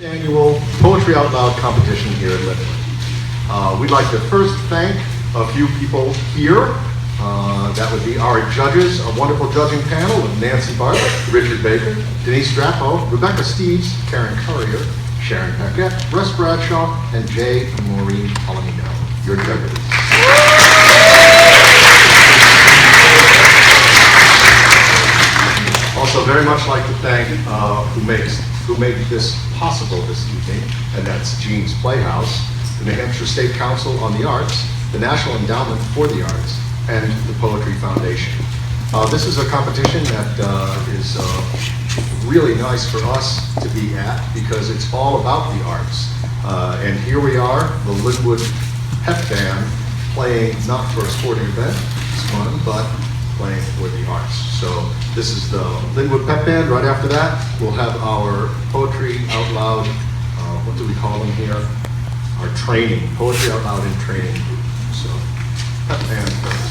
Annual Poetry Out Loud competition here at Lin-Wood. We'd like to first thank a few people here. That would be our judges, a wonderful judging panel of Nancy Bartlett, Richard Baker, Denise Strappo, Rebecca Steves, Karen Currier, Sharon Paquette, Russ Bradshaw, and Jay and Maureen Palomino, your judges. Also very much like to thank who made this possible this evening, and that's Jean's Playhouse, the New Hampshire State Council on the Arts, the National Endowment for the Arts, and the Poetry Foundation. This is a competition that is really nice for us to be at because it's all about the arts. And here we are, the Lin-Wood Pep Band, playing not for a sporting event, it's fun, but playing for the arts. So this is the Lin-Wood Pep Band. Right after that, we'll have our Poetry Out Loud, what do we call them here? Our training, Poetry Out Loud in training. So, Pep Band first.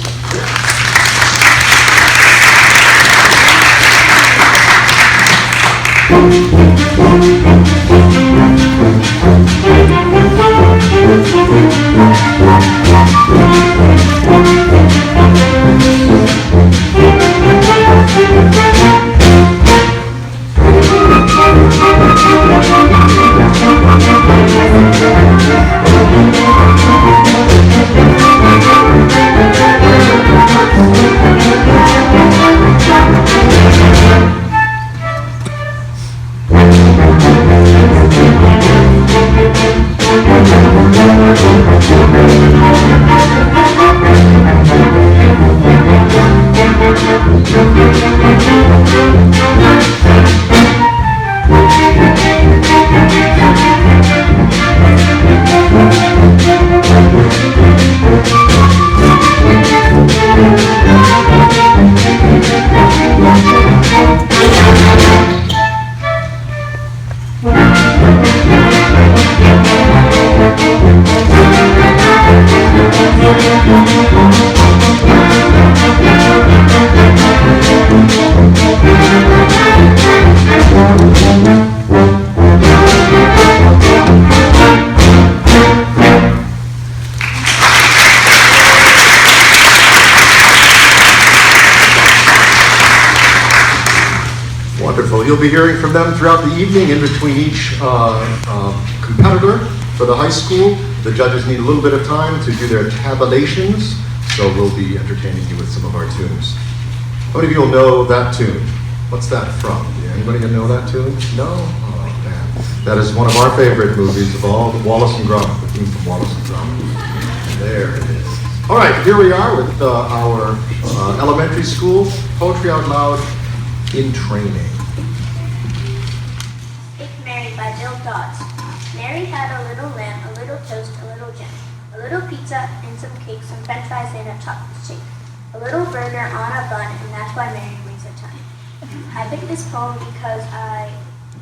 You'll be hearing from them throughout the evening in between each competitor for the high school. The judges need a little bit of time to do their tabulations, so we'll be entertaining you with some of our tunes. How many of you will know that tune? What's that from? Anybody gonna know that tune? No? Oh, man. That is one of our favorite movies of all, the Wallace and Gromit, the theme from Wallace and Gromit. There it is. All right, here we are with our elementary school Poetry Out Loud in training. Mary had a little lamb, a little toast, a little jam, a little pizza and some cake, some french fries and a chocolate shake, a little burger on a bun, and that's why Mary brings her tongue. I picked this poem because I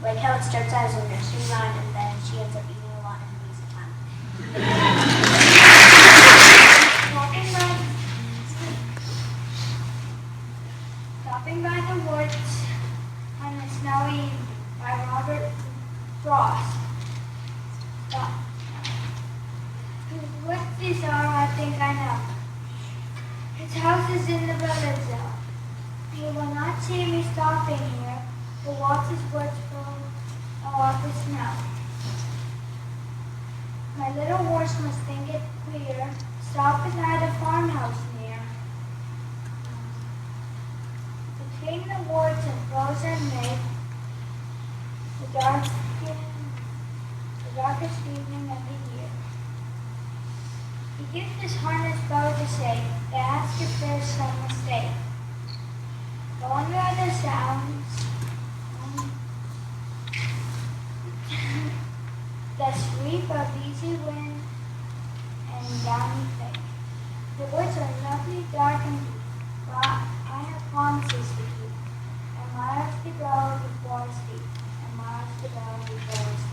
like how it starts out as a nursery rhyme and then she ends up eating a lot and brings her tongue. Stopping by the woods on a snowy by Robert Frost. What these are, I think I know. His house is in the village zone. You will not see me stopping here to watch his woods full of the snow. My little horse must think it queer, stop beside a farmhouse near. Between the woods and frozen lake, the darkest evening of the year. He gives his harness bow to say, to ask if there's some mistake. Going by the sounds, the sweep of easy wind and downy flake. The woods are lovely, dark and deep, but I have promises to keep, and miles to go before I speak, and miles to go before I speak.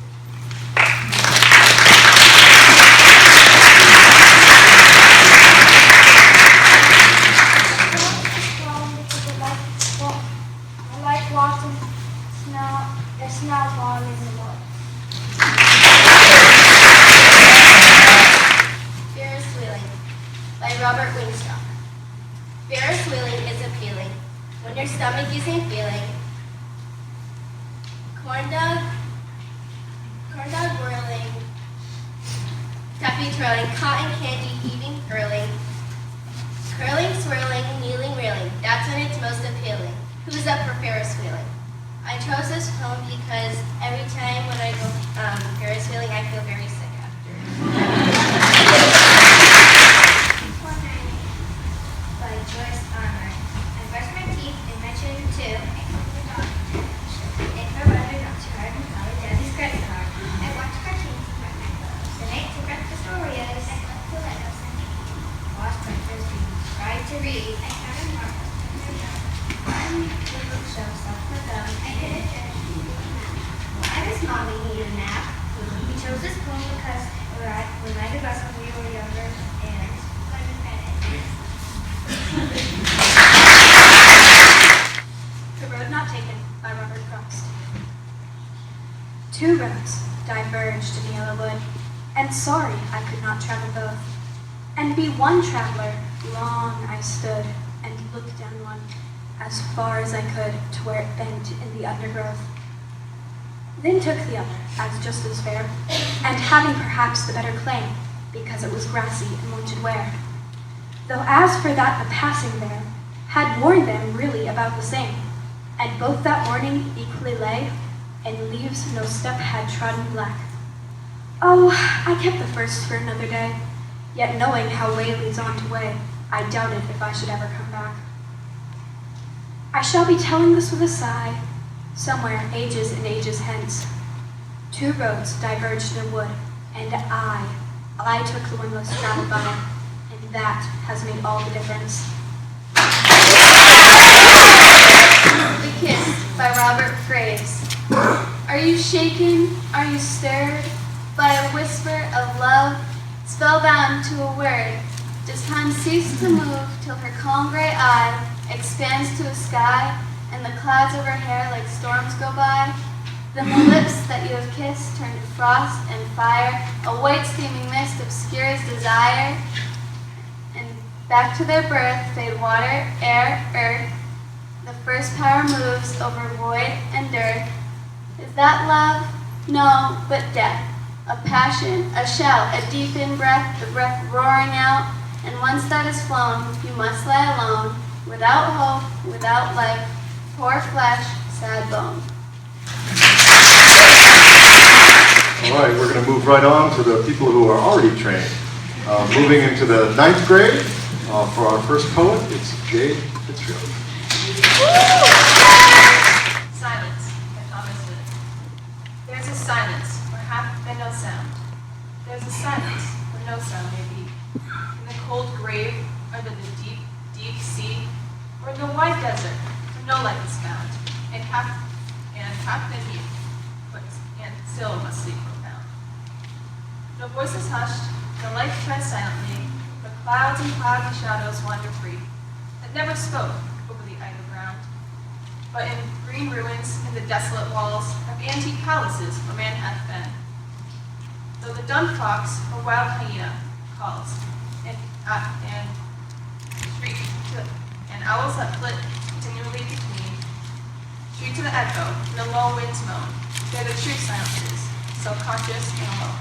Snow falling in the woods. stomach isn't feeling. Corn dog whirling. Tuffy twirling, cotton candy eating early. Curling, swirling, kneeling, reeling. That's when it's most appealing. Who's up for Ferris wheeling? I chose this poem because every time when I go Ferris wheeling, I feel very sick after. By Joyce Armour. I brush my teeth and my chin too. I clean the dog. If my brother not too hard and follow Daddy's credit card. I watch cartoons and write my clothes. And I eat breakfast Oreos. I collect the Legos and wash breakfast dreams. Try to read. I count in marbles. I'm the bookshelf, stuff my thumb. I did it just why does mommy need a nap? We chose this poem because it reminded us when we were younger and The Road Not Taken by Robert Frost. Two roads diverged in Lin-Wood, and sorry I could not travel both. And be one traveler, long I stood, and looked down one, as far as I could, to where it bent in the undergrowth. Then took the other, as just as fair, and having perhaps the better claim, because it was grassy and wanted wear. Though as for that the passing there, had warned them really about the same, and both that morning equally lay, and leaves no step had trodden black. Oh, I kept the first for another day, yet knowing how way leads on to way, I doubted if I should ever come back. I shall be telling this with a sigh, somewhere ages and ages hence. Two roads diverged in a wood, and I took the one less traveled by, and that has made all the difference. The Kiss by Robert Graves. Are you shaken? Are you stirred by a whisper of love, spellbound to a word? Does time cease to move till her calm gray eye expands to a sky, and the clouds of her hair like storms go by? Then the lips that you have kissed turn to frost and fire, a white steaming mist obscures desire, and back to their birth fade water, air, earth. The first power moves over void and dirt. Is that love? No, but death. A passion, a shout, a deep in-breath, the breath roaring out, and once that is flown, you must lie alone, without hope, without life, poor flesh, sad bone. All right, we're going to move right on to the people who are already trained. Moving into the 9th grade, for our first poet, it's Jade Fitzgerald. Silence by Thomas Hood. There's a silence where hath been no sound. There's a silence where no sound may be. In the cold grave, under the deep, deep sea, or in the wide desert, where no life is found, and hath been he, but and still must sleep profound. No voice is hushed, no light treads silently, the clouds and cloudy shadows wander free, that never spoke over the idle ground, but in green ruins in the desolate walls of antique palaces where man hath been. Though the dumb fox or wild hyena calls, and shriek, and owls that flit continually between, shriek to the echo, and the low winds moan. They're the true silences, self-conscious and alone.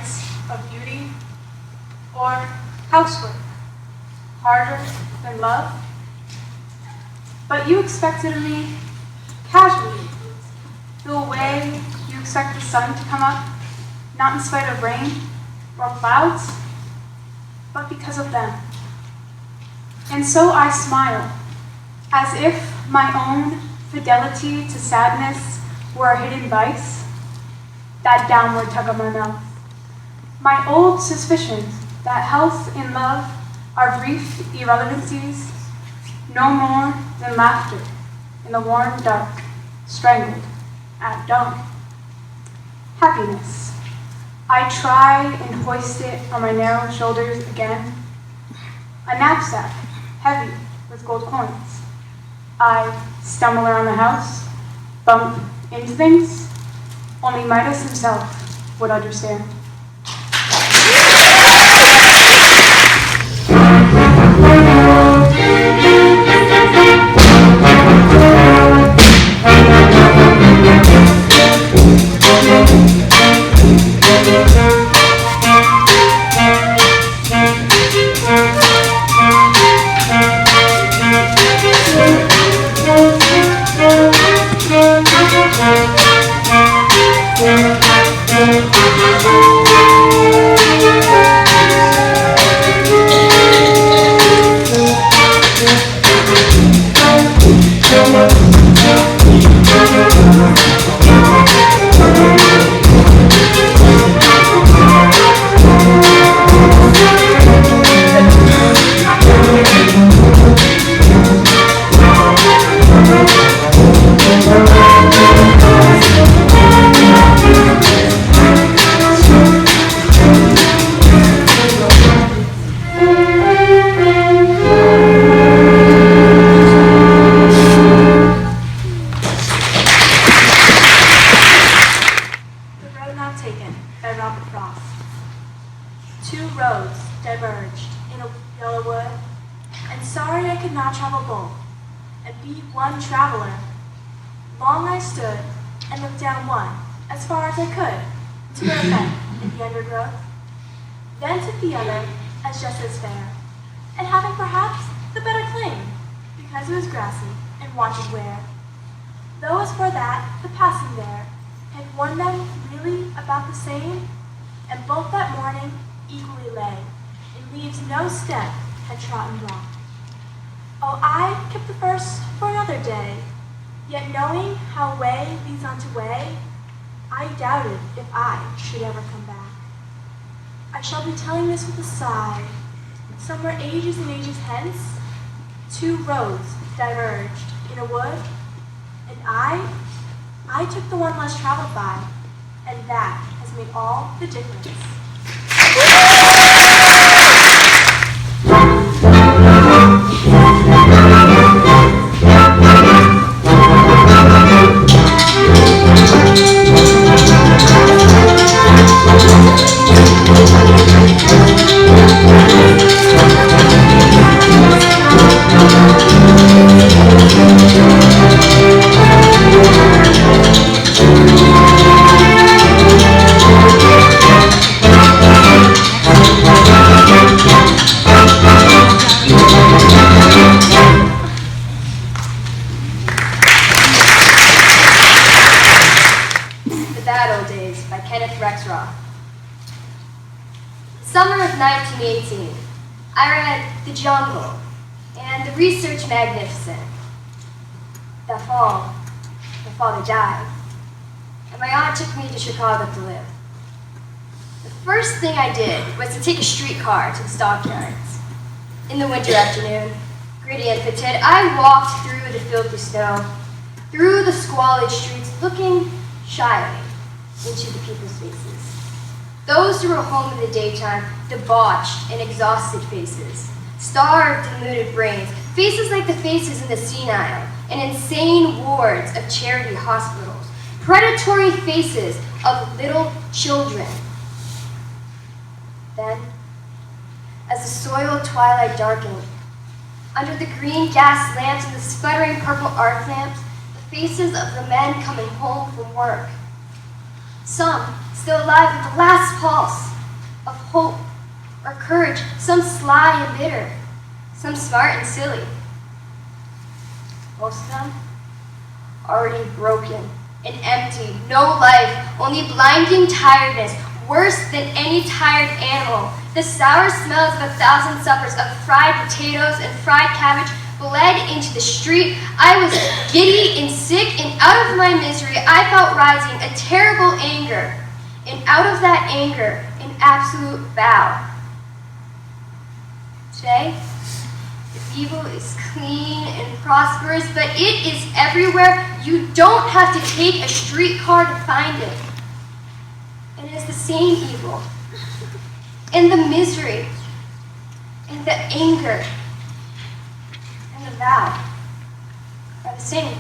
science of beauty, or housework harder than love? But you expected of me casually, the way you expect the sun to come up, not in spite of rain or clouds, but because of them. And so I smile, as if my own fidelity to sadness were a hidden vice, that downward tug of my mouth. My old suspicion that health and love are brief irrelevancies, no more than laughter in the warm dark, strangled at dawn. Happiness. I try and hoist it on my narrow shoulders again. A knapsack, heavy with gold coins. I stumble around the house, bump into things. Only Midas himself would understand. Two roads diverged in a yellow wood, and sorry I could not travel both, and be one traveler. Long I stood and looked down one, as far as I could, to where it met in the undergrowth, then took the other as just as fair, and having perhaps the better claim, because it was grassy and wanted wear. Though as for that, the passing there had worn them really about the same, and both that morning equally lay, in leaves no step had trodden wrong. Oh, I kept the first for another day, yet knowing how way leads on to way, I doubted if I should ever come back. I shall be telling this with a sigh. Somewhere ages and ages hence, two roads diverged in a wood, and I took the one less traveled by, and that has made all the difference. Summer of 1918, I read The Jungle and The Research Magnificent. That fall, my father died, and my aunt took me to Chicago to live. The first thing I did was to take a streetcar to the stockyards. In the winter afternoon, gritty and fetid, I walked through the filthy snow, through the squalid streets, looking shyly into the people's faces. Those who were home in the daytime, debauched and exhausted faces, starved and looted brains, faces like the faces in the senile and insane wards of charity hospitals, predatory faces of little children. Then, as the soiled twilight darkened, under the green gas lamps and the sputtering purple arc lamps, the faces of the men coming home from work. Some still alive with the last pulse sly and bitter, some smart and silly. Most of them already broken and empty, no life, only blinding tiredness, worse than any tired animal. The sour smells of 1,000 suppers of fried potatoes and fried cabbage bled into the street. I was giddy and sick, and out of my misery I felt rising a terrible anger, and out of that anger an absolute vow. Today, the evil is clean and prosperous, but it is everywhere. You don't have to take a streetcar to find it. And it is the same evil, and the misery, and the anger, and the vow are the same.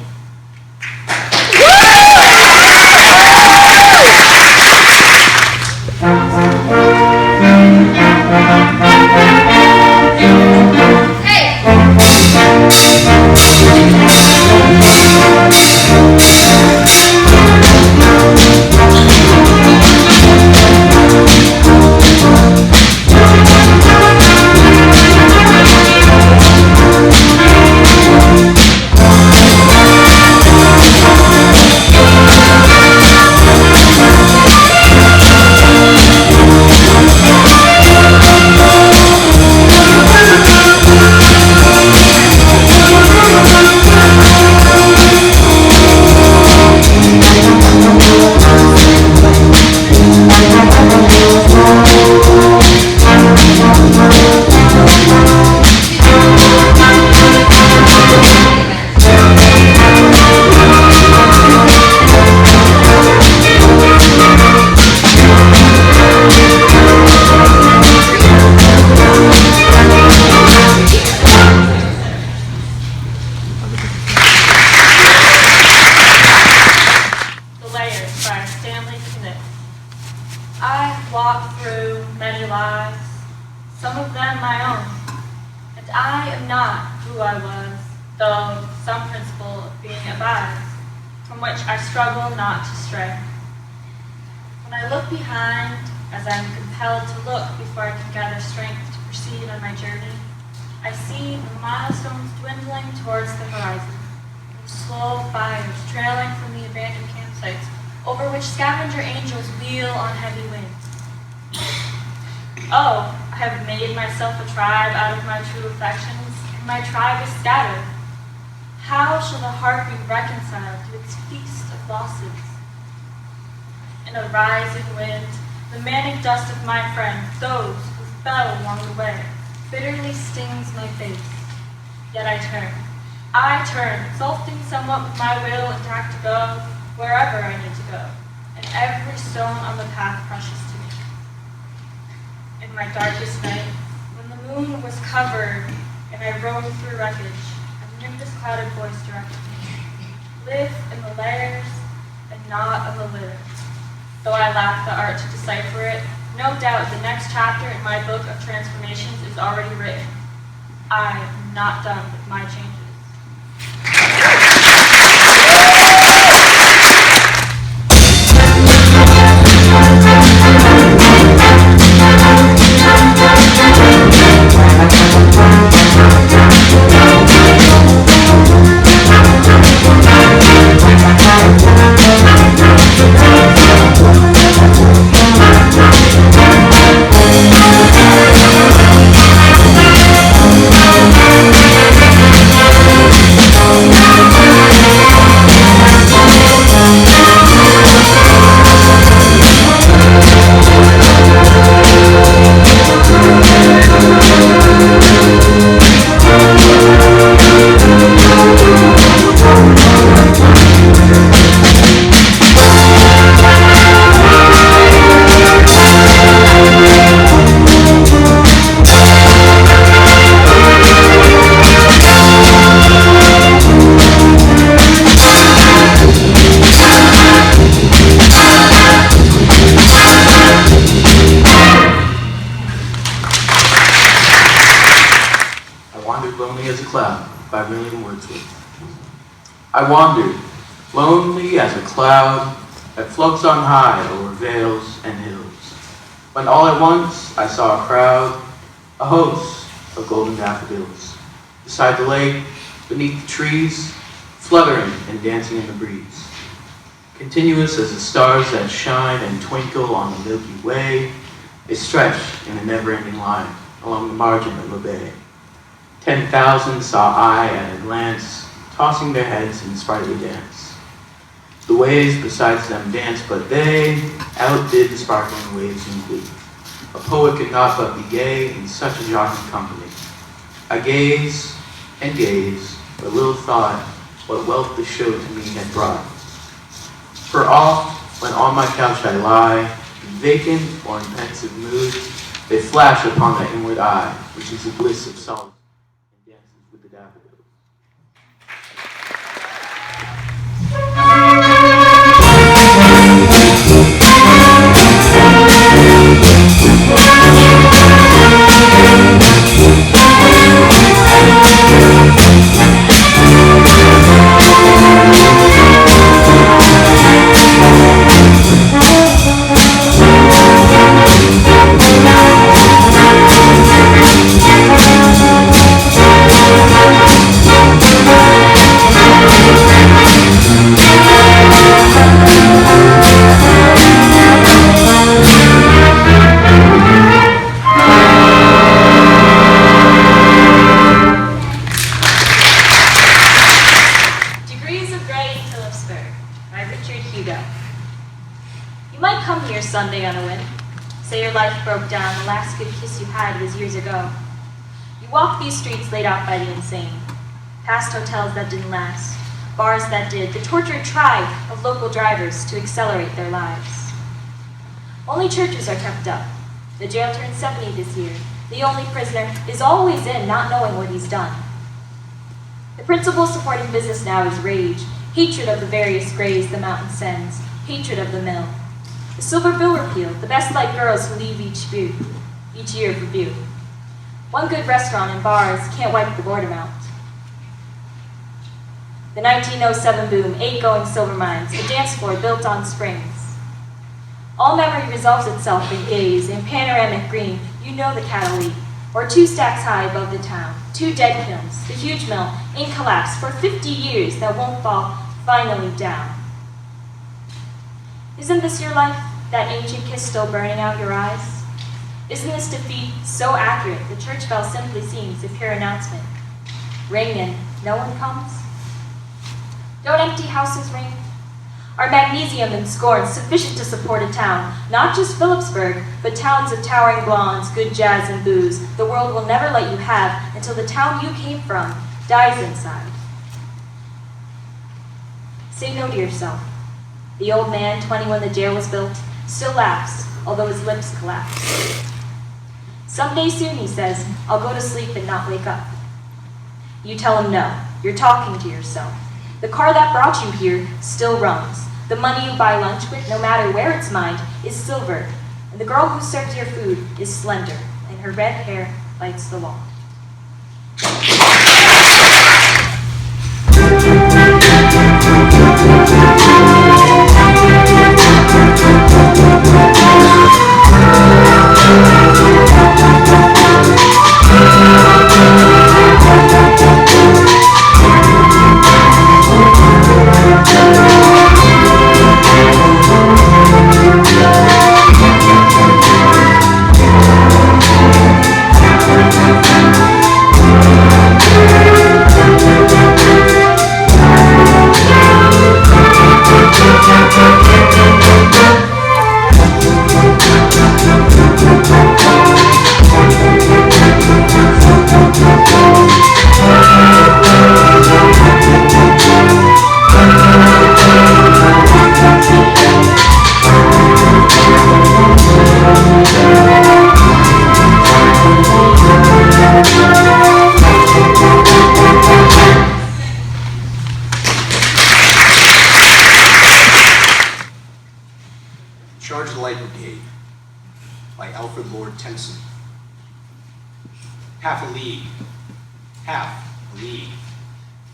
Some of them my own, and I am not who I was, though some principle of being abides, from which I struggle not to stray. When I look behind, as I am compelled to look before I can gather strength to proceed on my journey, I see the milestones dwindling towards the horizon, and slow fires trailing from the abandoned campsites, over which scavenger angels wheel on heavy wings. Oh, I have made myself a tribe out of my true affections, and my tribe is scattered. How shall the heart be reconciled to its feast of losses? In a rising wind, the manic dust of my friends, those who fell along the way, bitterly stings my face. Yet I turn, exulting somewhat with my will intact to go wherever I need to go, and every stone on the path precious to me. In my darkest night, when the moon was covered and I roamed through wreckage, a nimbus clouded voice directed me. Live in the layers and not on the litter. Though I lack the art to decipher it, no doubt the next chapter in my book of transformations is already written. I am not done with my changes. By Lin-Wood. I wandered, lonely as a cloud that floats on high over vales and hills, when all at once I saw a crowd a host of golden daffodils. Beside the lake, beneath the trees, fluttering and dancing in the breeze. Continuous as the stars that shine and twinkle on the Milky Way, they stretch in a never-ending line along the margin of a bay. 10,000 saw I at a glance, tossing their heads in sprightly dance. The waves besides them danced, but they outdid the sparkling waves in glee. A poet could not but be gay in such a jocund company. I gaze and gaze, but little thought what wealth the show to me had brought. For oft, when on my couch I lie, vacant or in pensive mood, they flash upon the inward eye, which is the bliss of solitude, and dances with the daffodils. Sunday on a whim. Say your life broke down, the last good kiss you had was years ago. You walk these streets laid out by the insane, past hotels that didn't last, bars that did, the tortured tribe of local drivers to accelerate their lives. Only churches are kept up. The jail turned 70 this year. The only prisoner is always in, not knowing what he's done. The principle supporting business now is rage, hatred of the various grays the mountain sends, hatred of the mill. The silver bill repeal, the best liked girls who leave each year for Butte. One good restaurant and bars can't wipe the boredom out. The 1907 boom, 8 going silver mines, a dance floor built on springs. All memory resolves itself in gaze, in panoramic green, you know the cattle eat, or 2 stacks high above the town, 2 dead kilns, the huge mill, in collapse for 50 years that won't fall finally down. Isn't this your life, that ancient kiss still burning out your eyes? Isn't this defeat so accurate the church bell simply seems a pure announcement? Ring and no one comes? Don't empty houses ring? Are magnesium and scorn sufficient to support a town, not just Phillipsburg, but towns of towering blondes, good jazz and booze, the world will never let you have until the town you came from dies inside? Say no to yourself. The old man, 20 when the jail was built, still laughs, although his lips collapse. Someday soon, he says, I'll go to sleep and not wake up. You tell him no, you're talking to yourself. The car that brought you here still runs. The money you buy lunch with, no matter where it's mined, is silver. And the girl who serves your food is slender, and her red hair lights the wall.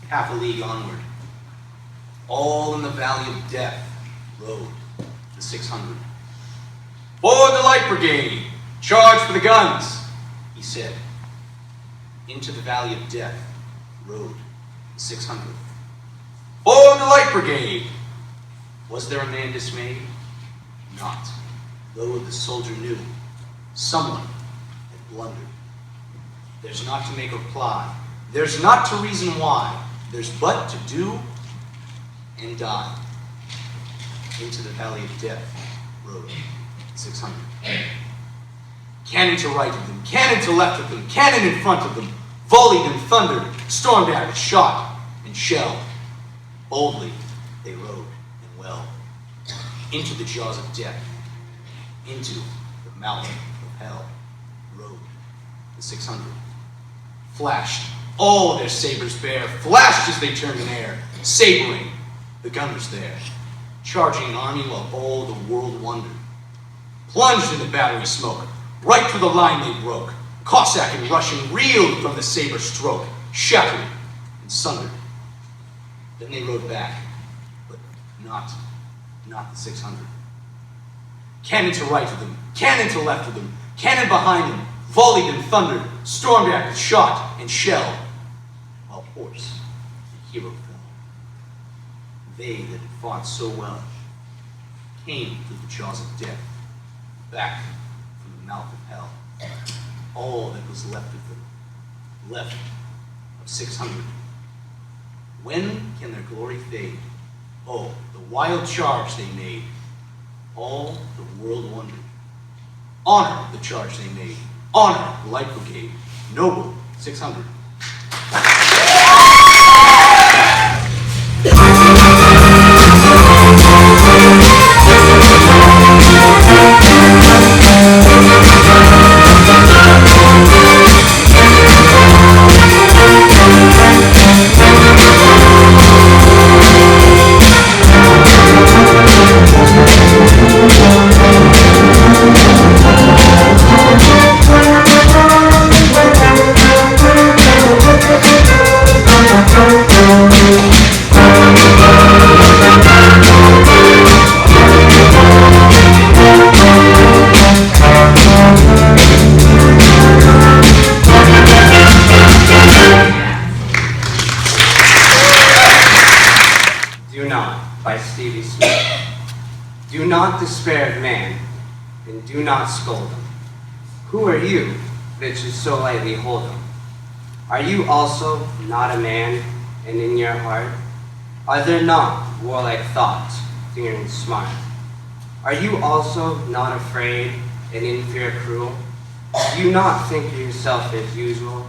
Half a league onward. All in the valley of death rode the 600. Forward the light brigade! Charge for the guns! He He said, "Into the valley of death rode the 600. Forward the light brigade!" Was there a man dismayed? Not, though the soldier knew someone had blundered. There's not to make reply, there's not to reason why, there's but to do and die. Into the valley of death rode 600. Cannon to right of them, cannon to left of them, cannon in front of them, volleyed and thundered, stormed at it, shot and shelled. Boldly they rode and well into the jaws of death, into the mouth of hell rode the 600. Flashed all their sabers bare, flashed as they turned in air, sabering the gunners there, charging an army while all the world wondered. Plunged in the battery smoke, right through the line they broke. Cossack and Russian reeled from the saber stroke, shattered and sundered. Then they rode back, but not the 600. Cannon to right of them, cannon to left of them, cannon behind them, volleyed and thundered, stormed at with shot and shell, while horse and hero fell. They that had fought so well came through the jaws of death, back from the mouth of hell. All that was left of them, left of 600. When can their glory fade? Oh, the wild charge they made. All the world wondered. Honor the charge they made. Honor the Light Brigade. Noble 600. Do not despair of man, and do not scold him. Who are you that you so lightly hold him? Are you also not a man, and in your heart are there not warlike thoughts, fearing smart? Are you also not afraid, and in fear cruel? Do you not think of yourself as usual,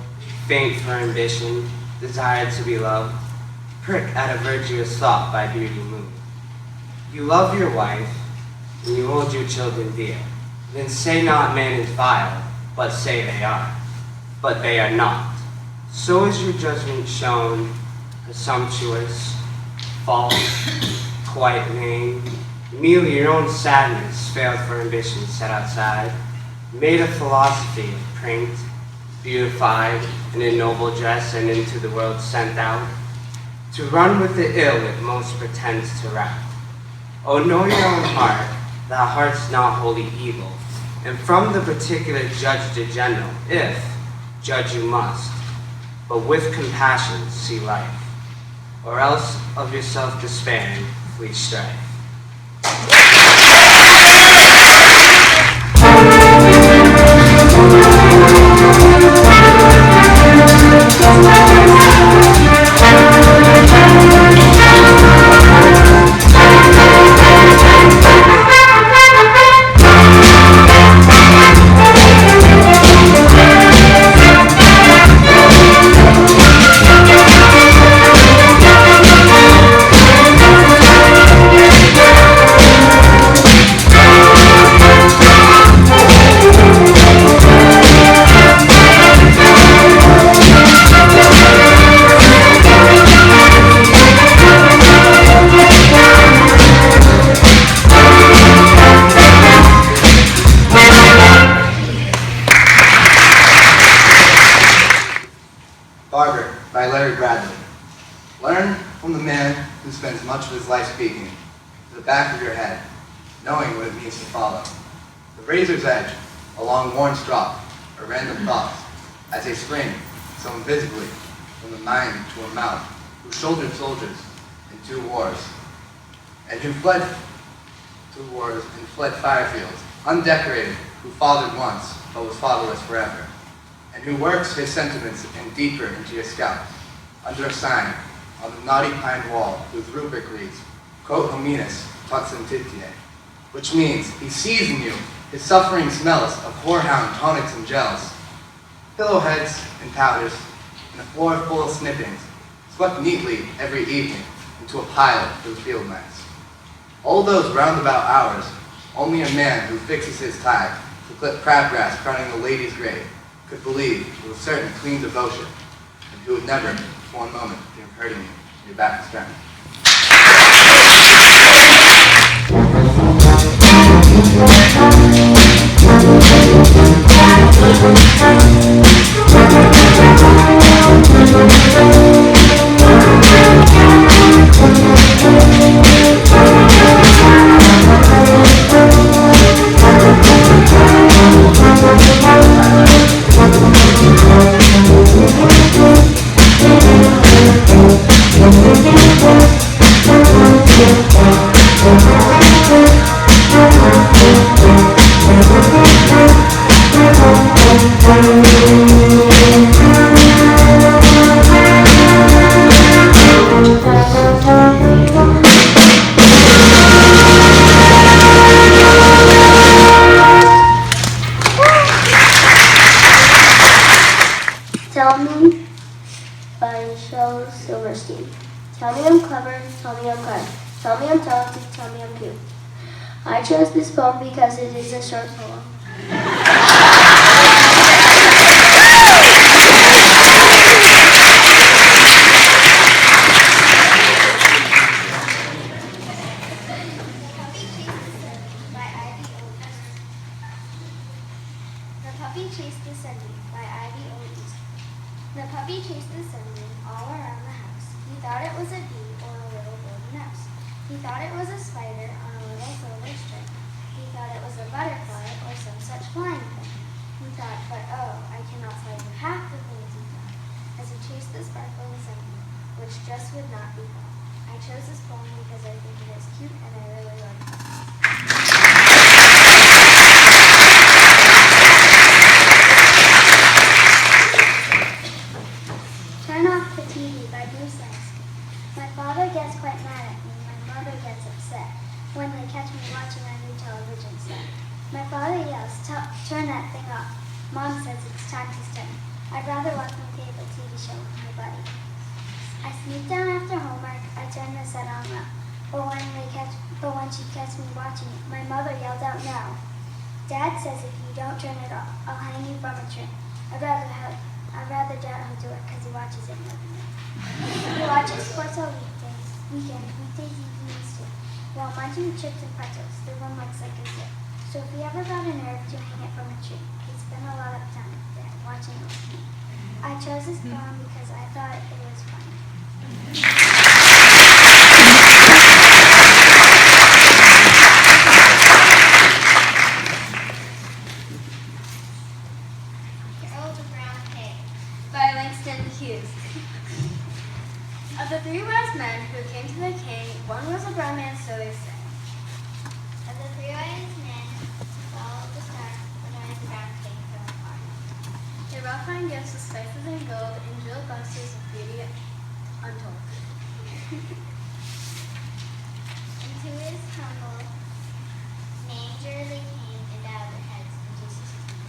faint for ambition, desire to be loved, prick at a virtuous thought by beauty moved? You love your wife, and you hold your children dear. Then say not man is vile, but say they are. But they are not. So is your judgment shown, presumptuous, false, quite vain. Merely your own sadness failed for ambition set outside, made a philosophy of print, beautified in a noble dress and into the world sent out, to run with the ill it most pretends to wrap. Oh, know your own heart, thy heart's not wholly evil, and from the particular judge the general, if judge you must, but with compassion see life, or else of yourself despairing, flee strife. Learn from the man who spends much of his life speaking, to the back of your head, knowing what it means to follow. The razor's edge, a long worn straw, or random thoughts, as a spring, so invisibly, from the mind to a mouth, who shouldered soldiers in 2 wars, and who fled 2 wars and fled firefields, undecorated, who fathered once, but was fatherless forever, and who works his sentiments in deeper into your scalp, under a sign on the knotty pine wall whose rubric reads, Quod hominis tot sentitiae, which means he sees in you his suffering smells of whorehound tonics and gels, pillowheads and powders, and a floor full of snippings, swept neatly every evening into a pile for the field mice. All those roundabout hours, only a man who fixes his tie to clip crabgrass crowning the lady's grave could believe with a certain clean devotion, and who would never, for one moment, think of hurting you in your back strength. Tell me by Shel Silverstein. Tell me I'm clever, tell me I'm kind. Tell me I'm talented, tell me I'm cute. I chose this poem because it is a short poem. The puppy chased the sunbeam by Ivy Oates. The puppy chased the sunbeam all around the house. He thought it was a bee or a little golden mouse. He thought it was a spider on a little silver string. He thought it was a butterfly or some such flying thing. He thought, but oh, I cannot tell you half the things he thought, as he chased the sparkling sunbeam, which just would not be caught. I chose this poem because I think it is cute and I really like it. Turn off the TV by Bruce Lansky. My father gets quite mad at me. My mother gets upset when they catch me watching our new television set. My father yells, turn that thing off. Mom says it's time to study. I'd rather watch my favorite TV show with my buddy. I sneak down after homework. I turn the set on low. But when she catches me watching it, my mother yells out no. Dad says if you don't turn it off, I'll hang you from a tree. I'd rather Dad will do it because he watches it more than me. He watches sports all weekends, evenings too, while munching chips and pretzels. The room looks like a zoo. So if he ever got a nerve to hang it from a tree, he'd spend a lot of time there watching it with me. I chose this poem because I thought it was funny. Of the 3 wise men who came to the king, one was a brown man, so they say. Of the 3 wise men who followed the star, one was a brown king from afar. They brought fine gifts of spices and gold, and jeweled boxes of beauty untold. Into his humble manger they came, and bowed their heads in Jesus' feet.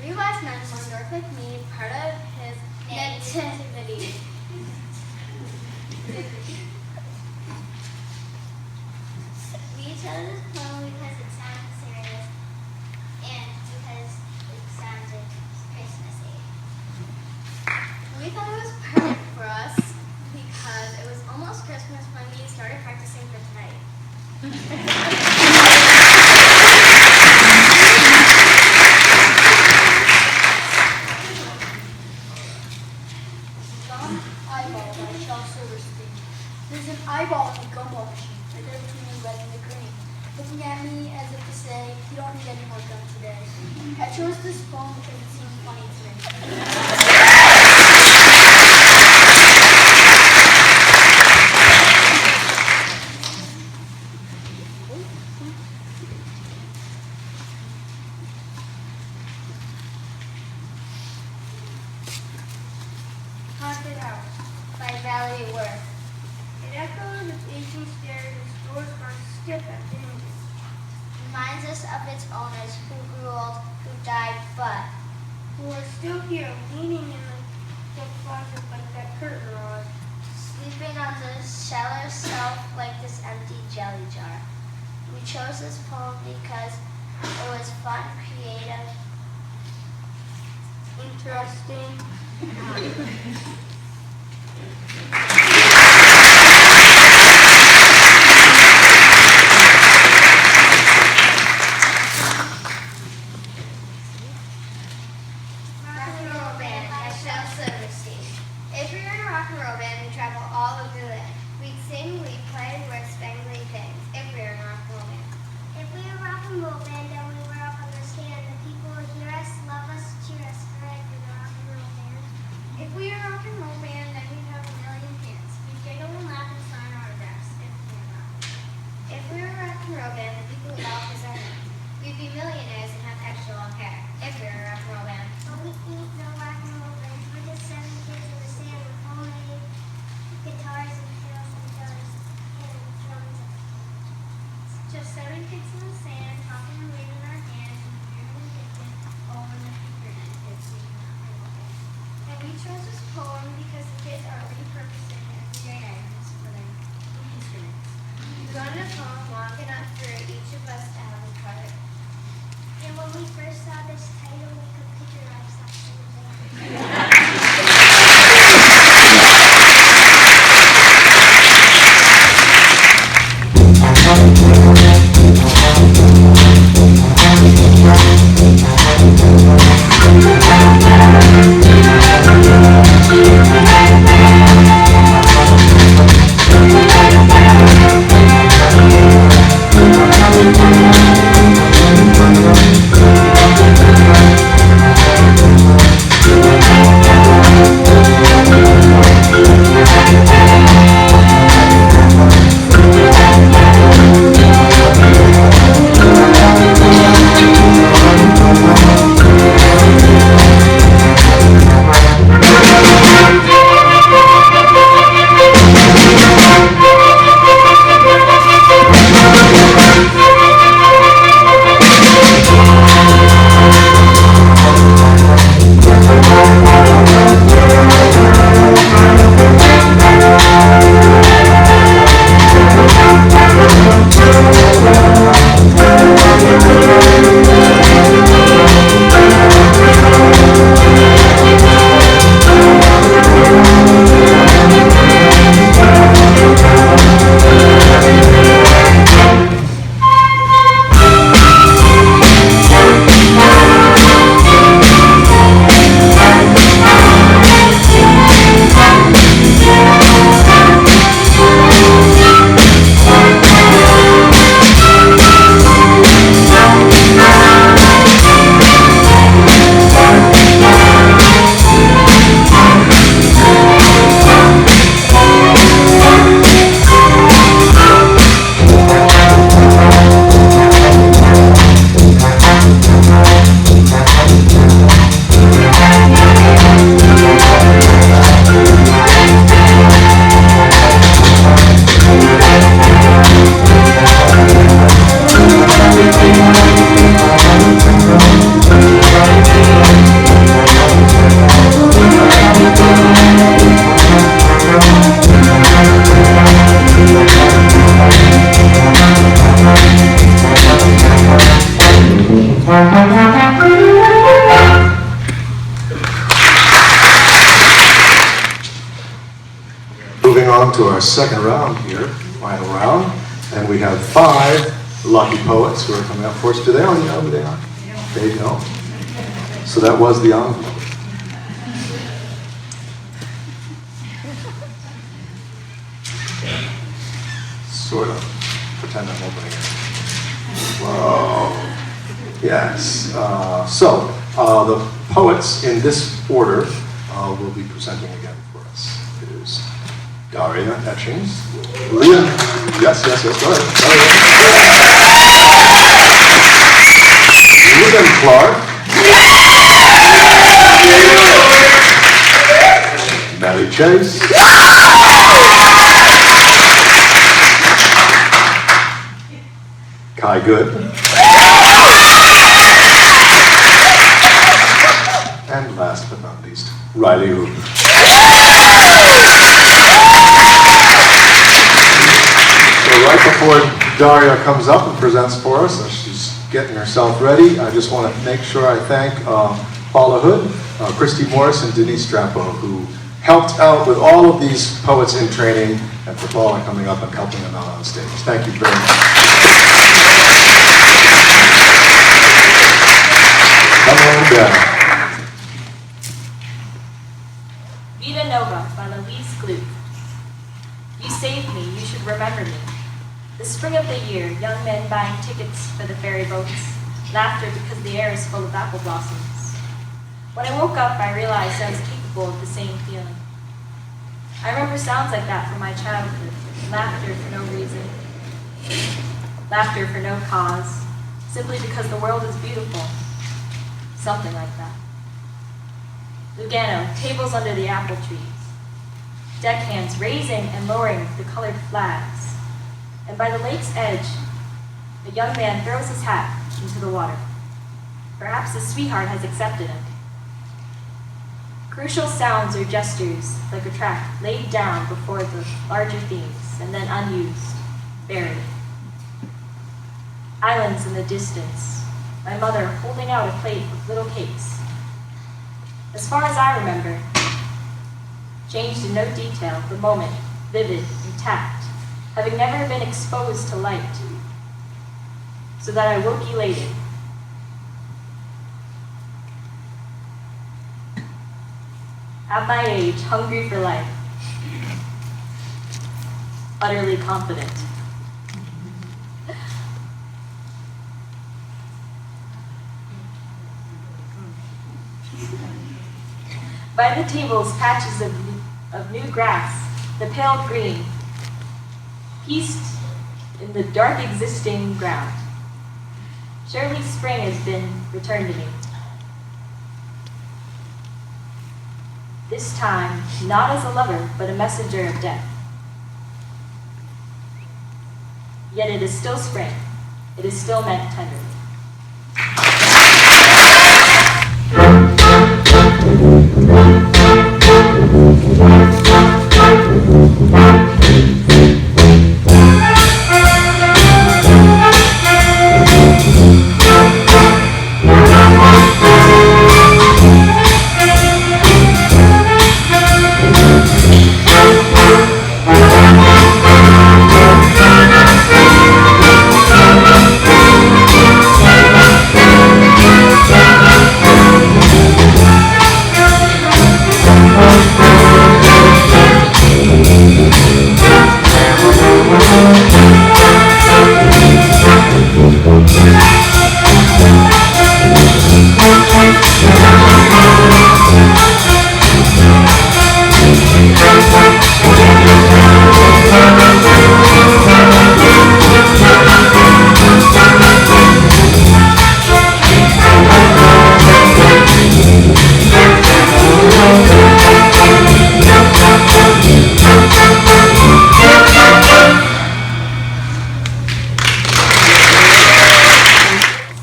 3 wise men, one dwarf like me, part of his nativity. We chose this poem because it sounds serious and because it sounded Christmassy. We thought it was perfect for us because it was almost Christmas when we started practicing for tonight. Eyeball by Shel Silverstein. There's an eyeball in the gumball machine, right there between the red and the green, looking at me as if to say, you don't need any more gum today. I chose this poem because it seemed funny to me. Haunted House by Valley Worth. It echoes its ancient stairs and doors grown stiff as hinges. Reminds us of its owners who grew old, who died, but who are still here, leaning in the closet like that curtain rod. Sleeping on the shallow shelf like this empty jelly jar. We chose this poem because it was fun, creative, interesting. Rock and roll band at Shell Service Station. If we were in a rock and roll band, we'd travel all over the land. We'd sing, we'd play, wear spangly things. If we were in a rock and roll band. If we were a rock and roll band and we were up on the stand, the people would hear us, love us, cheer us, right with a rock and roll band. If we were a rock and roll band, then we'd have a million fans. We'd giggle and laugh and sign autographs. If we were a rock and roll band, the people would all kiss our hands. We'd be millionaires and have extra long hair. If we were a rock and roll band. But we ain't no rock and roll band. We're just 7 kids in the sand with homemade guitars and fiddles and drums and drums. Just 7 kids in the sand, talking and waving our hands and dreaming and gifted. Oh, and the future and kids singing rock and roll band. And we chose this poem because the kids are repurposing everyday items for their instruments. We've gone a poem long enough for each of us to have a part. And when we first saw this title, we could picture ourselves in the Moving on to our second round here, final round, and we have 5 lucky poets who are coming up for us. Do they already know who they are? They know. So that was the envelope. Sort of. Pretend I'm opening it. Whoa. Yes. The poets in this order will be presenting again for us. It is Daria Etchings, Leah, yes, go ahead. Leah Clark, Mary Chase, Kai Good, and last but not least, Riley Hoover. So right before Daria comes up and presents for us, as she's getting herself ready, I just want to make sure I thank Paula Hood, Christy Morris, and Denise Drapo, who helped out with all of these poets in training, and for Paula coming up and helping them out on stage. Thank you very much. Come on down. Vita Nova by Louise Gluck. You saved me, you should remember me. The spring of the year, young men buying tickets for the ferry boats, laughter because the air is full of apple blossoms. When I woke up, I realized I was capable of the same feeling. I remember sounds like that from my childhood, laughter for no reason, laughter for no cause, simply because the world is beautiful. Something like that. Lugano, tables under the apple trees. Deckhands raising and lowering the colored flags. And by the lake's edge, a young man throws his hat into the water. Perhaps his sweetheart has accepted him. Crucial sounds or gestures, like a track laid down before the larger themes, and then unused, buried. Islands in the distance. My mother holding out a plate of little cakes. As far as I remember, changed in no detail, the moment, vivid, intact, having never been exposed to light, so that I woke elated. At my age, hungry for life, utterly confident. By the tables, patches of new grass, the pale green, pieced in the dark existing ground. Surely spring has been returned to me. This time, not as a lover, but a messenger of death. Yet it is still spring. It is still meant tenderly.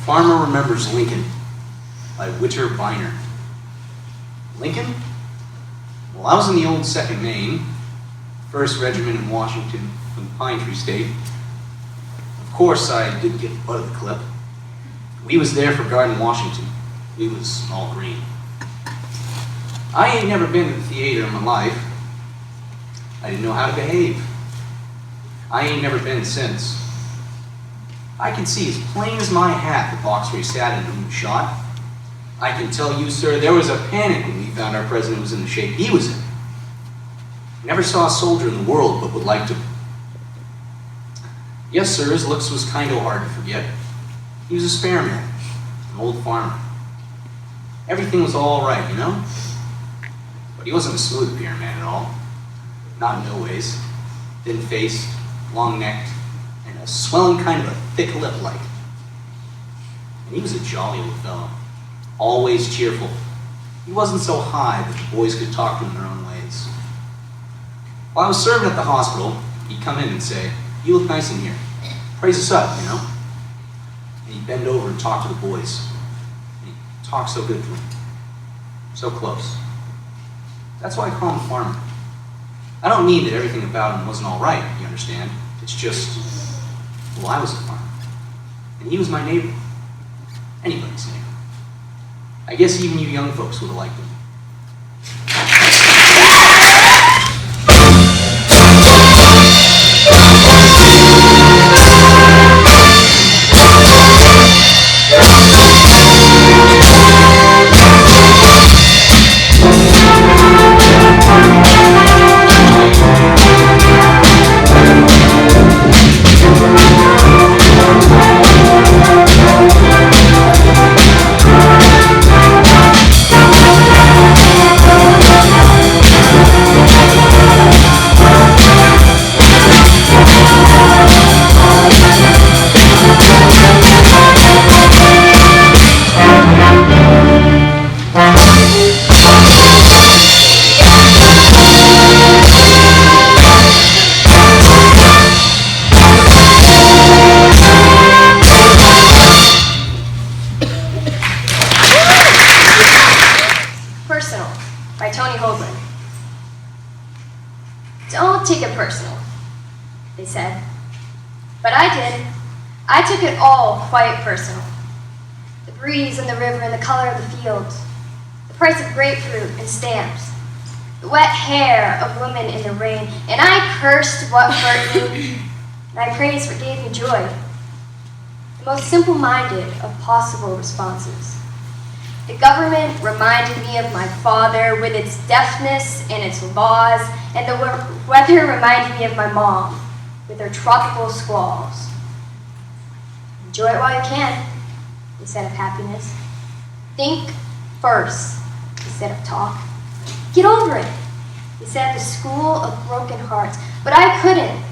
Farmer Remembers Lincoln by Witter Bynner. Lincoln? Well, I was in the old 2nd Maine, 1st Regiment in Washington from the Pine Tree State. Of course, I did get the butt of the clip. We was there for Garden, Washington. We was all green. I ain't never been to the theater in my life. I didn't know how to behave. I ain't never been since. I can see as plain as my hat the box where he sat in and was shot. I can tell you, sir, there was a panic when we found our president was in the shape he was in. Never saw a soldier in the world but would like to. Yes, sir, his looks was kind of hard to forget. He was a spare man, an old farmer. Everything was all right, you know? But he wasn't a smooth-appearing man at all. Not in no ways. Thin-faced, long-necked, and a swelling kind of a thick lip like. And he was a jolly old fellow. Always cheerful. He wasn't so high that the boys could talk to him their own ways. While I was serving at the hospital, he'd come in and say, "You look nice in here. Praise us up, you know?" And he'd bend over and talk to the boys. And he'd talk so good to them. So close. That's why I call him a farmer. I don't mean that everything about him wasn't all right, you understand? It's just, well, I was a farmer. And he was my neighbor. Anybody's neighbor. I guess even you young folks would have liked him. Don't take it personal, they said. But I did. I took it all quite personal. The breeze and the river and the color of the fields, the price of grapefruit and stamps, the wet hair of women in the rain, and I cursed what hurt me, and I praised what gave me joy. The most simple-minded of possible responses. The government reminded me of my father with its deafness and its laws, and the weather reminded me of my mom with her tropical squalls. Enjoy it while you can, instead of happiness. Think first, instead of talk. Get over it, instead of the school of broken hearts. But I couldn't,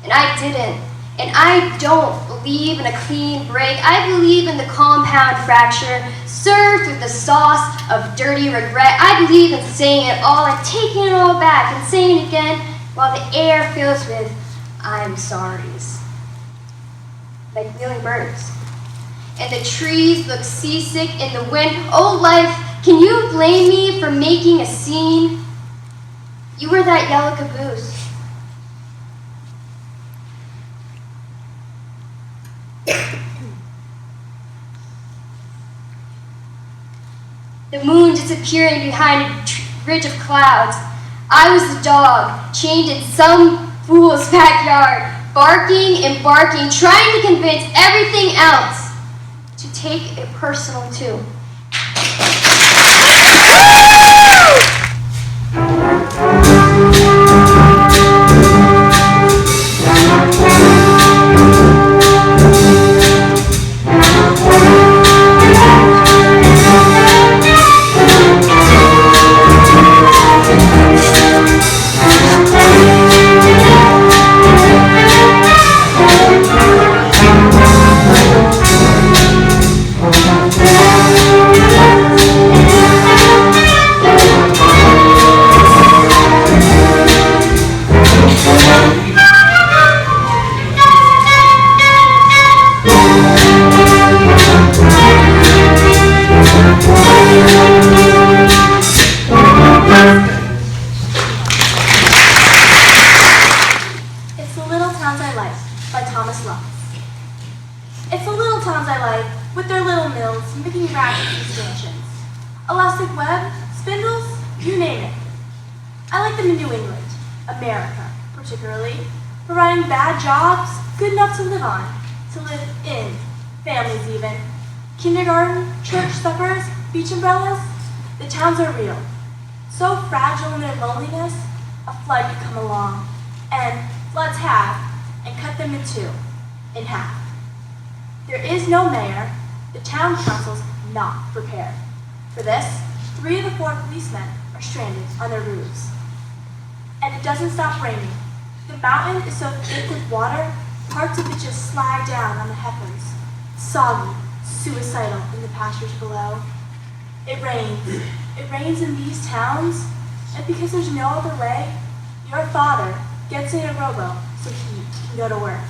and I didn't, and I don't believe in a clean break. I believe in the compound fracture, served with the sauce of dirty regret. I believe in saying it all and taking it all back and saying it again while the air fills with "I'm sorries." Like wheeling birds. And the trees look seasick in the wind. Oh, life, can you blame me for making a scene? You were that yellow caboose. The moon disappearing behind a ridge of clouds. I was the dog, chained in some fool's backyard, barking and barking, trying to convince everything else to take it personal too. It's the little towns I like, with their little mills, making rackets and stanchions. Elastic web, spindles, you name it. I like them in New England, America, particularly, providing bad jobs, good enough to live on, to live in, families even. Kindergarten, church suppers, beach umbrellas, the towns are real. So fragile in their loneliness, a flood could come along, and floods have, and cut them in two, in half. There is no mayor, the town council's not prepared. For this, 3 of the 4 policemen are stranded on their roofs. And it doesn't stop raining. The mountain is so thick with water, parts of it just slide down on the heifers, soggy, suicidal in the pastures below. It rains. It rains in these towns, and because there's no other way, your father gets in a rowboat so he can go to work.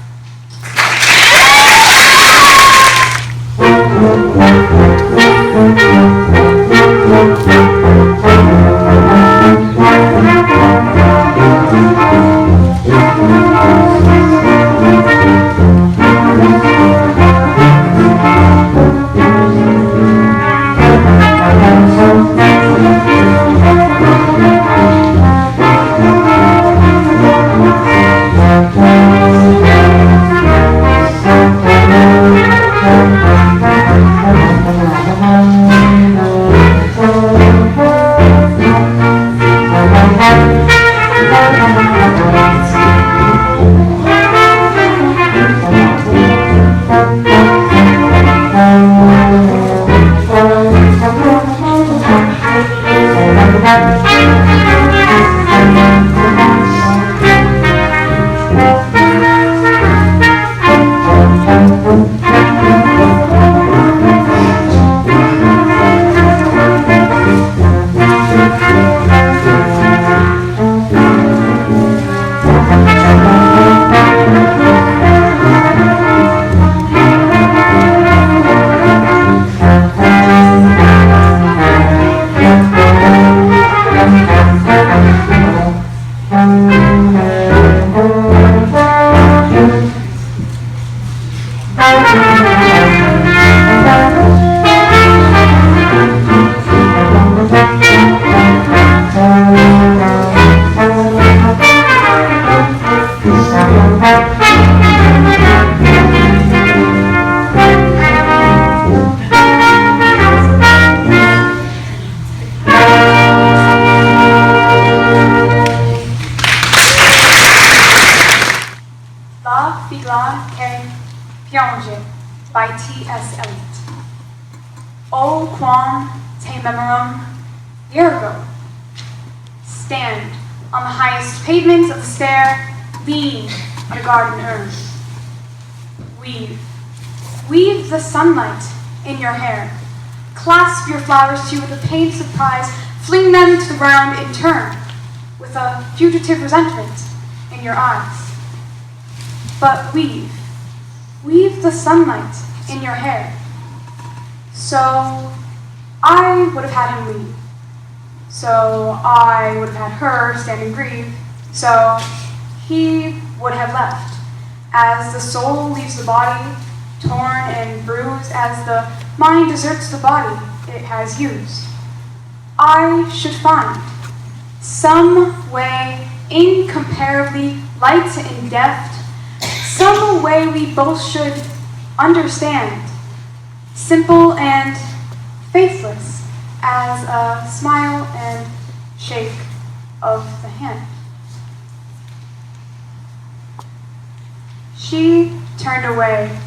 La Figlan et Pionge by T.S. Eliot. O quam te memorum ergo. Stand on the highest pavements of the stair, lean on a garden urn. Weave, weave the sunlight in your hair. Clasp your flowers to you with a pained surprise, fling them to the ground in turn, with a fugitive resentment in your eyes. But weave, weave the sunlight in your hair. So I would have had him leave. So I would have had her stand and grieve. So he would have left. As the soul leaves the body, torn and bruised, as the mind deserts the body it has used, I should find some way incomparably light and deft, some way we both should understand, simple and faithless as a smile and shake of the hand. She turned away,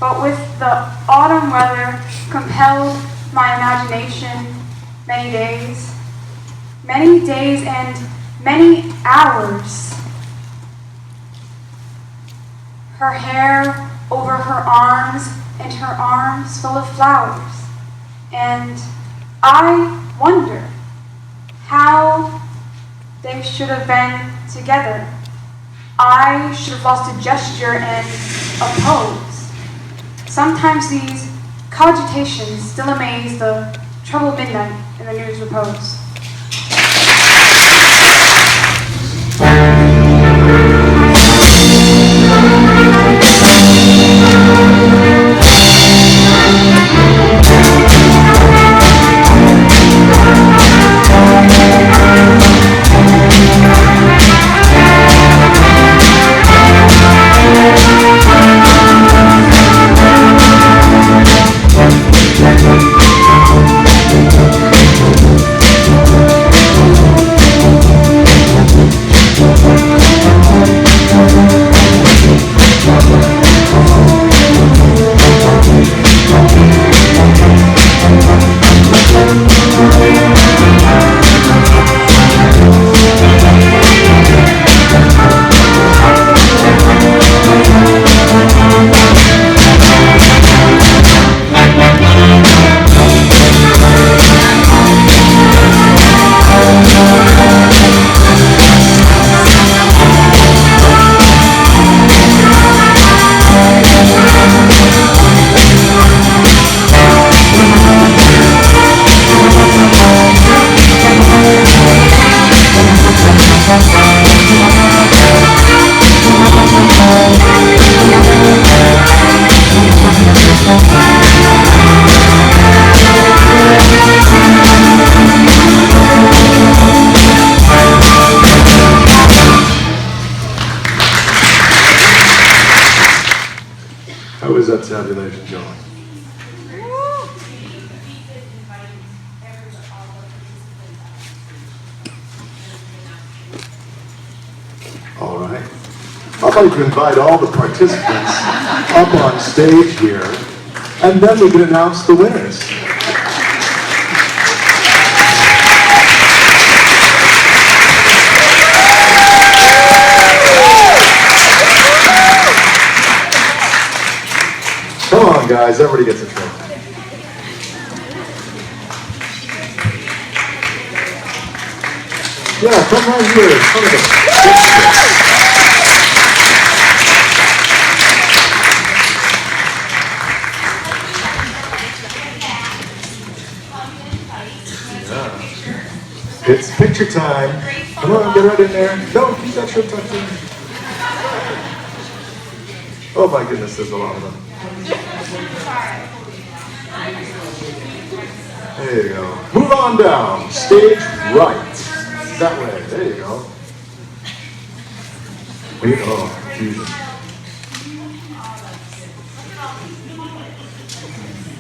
but with the autumn weather compelled my imagination many days and many hours. Her hair over her arms and her arms full of flowers. And I wonder how they should have been together. I should have lost a gesture and a pose. Sometimes these cogitations still amaze the troubled midnight in the news repose. I'd like to invite all the participants up on stage here, and then we can announce the winners. Come on, guys, everybody gets a trophy. Yeah, come right here in front of the picture. Yeah. It's picture time. Come on, get right in there. No, keep that shirt tucked in. Oh my goodness, there's a lot of them. There you go. Move on down. Stage right. That way. There you go. Oh, confusion.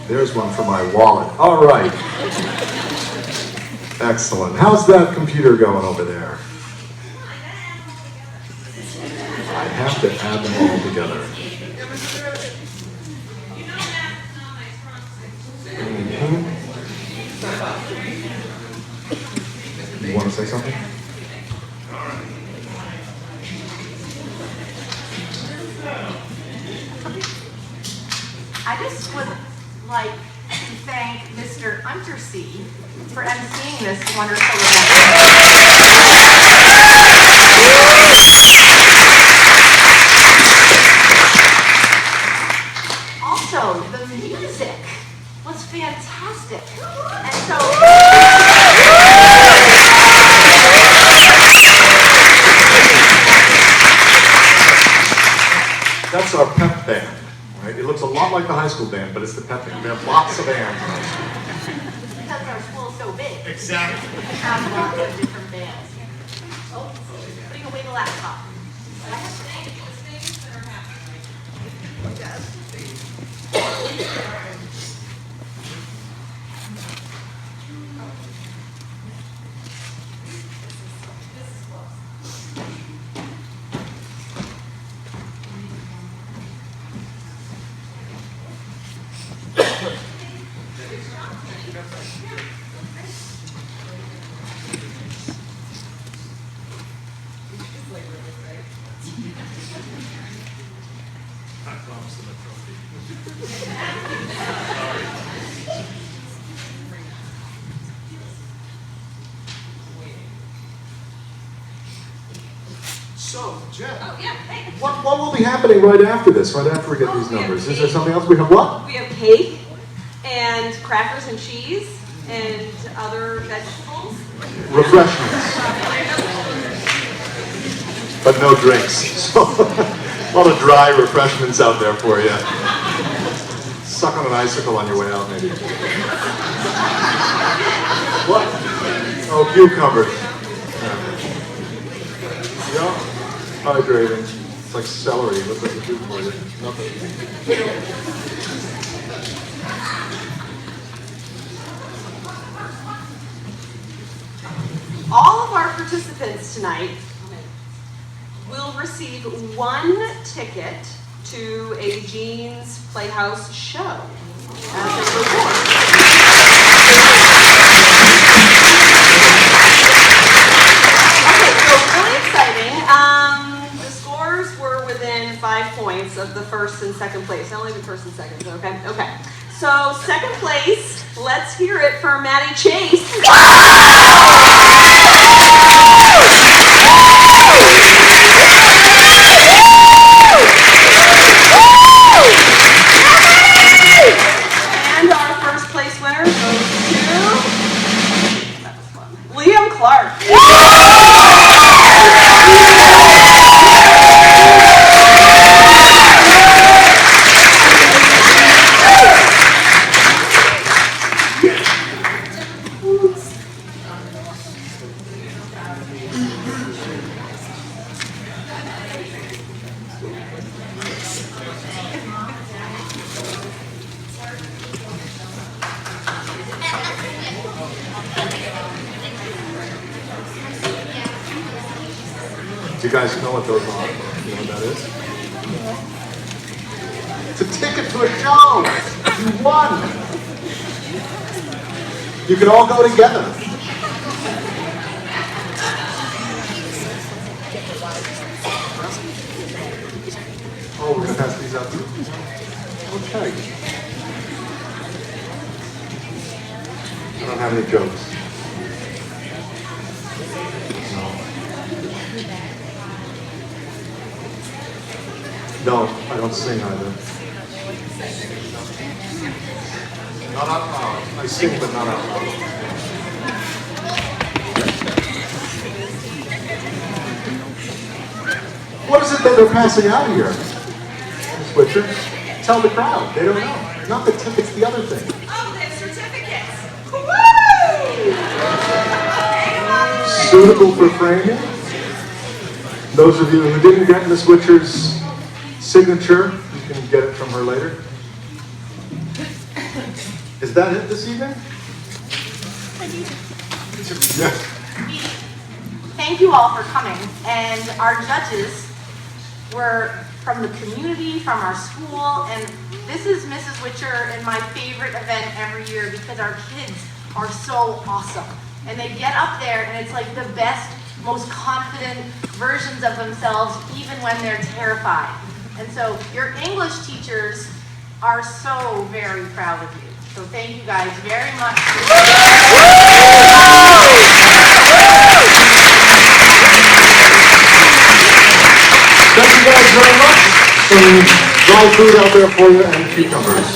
There's one for my wallet. All right. Excellent. How's that computer going over there? I have to add them all together. You want to say something? I just would like to thank Mr. Untersea for emceeing this wonderful event. Also, the music was fantastic. And so that's our pep band, right? It looks a lot like the high school band, but it's the pep band. We have lots of bands. because our school's so big, Exactly. we have lots of different bands. Oh, putting away the laptop. But I have to thank you. So, Jen, what will be happening right after this, right after we get these numbers? Is there something else? We have what? We have cake and crackers and cheese and other vegetables. Refreshments. But no drinks. So, a lot of dry refreshments out there for you. Suck on an icicle on your way out, maybe. What? Oh, cucumbers. Yeah. Hydrating. It's like celery. Looks like a food for you. Nothing. All of our participants tonight will receive one ticket to a Jean's Playhouse show as a reward. Okay, so really exciting. The scores were within 5 points of the first and second place. Only the first and second, okay? Okay. So second place, let's hear it for Maddie Chase. And our first place winner goes to Liam Clark. Do you guys know what those are? You know what that is? It's a ticket to a show. You won. You can all go together. Oh, we're gonna pass these out too? Okay. I don't have any jokes. No, I don't sing either. Not out loud. I sing, but not out loud. What is it that they're passing out here, Switcher? Tell the crowd. They don't know. Not the tickets, the other thing. Oh, they have certificates. Woo! Suitable for framing. Those of you who didn't get Miss Witcher's signature, you can get it from her later. Is that it this evening? Yes. Thank you all for coming. And our judges were from the community, from our school, and this is Mrs. Witcher and my favorite event every year because our kids are so awesome. And they get up there and it's like the best, most confident versions of themselves even when they're terrified. And so your English teachers are so very proud of you. So thank you guys very much. Thank you guys very much. Some dry food out there for you and cucumbers.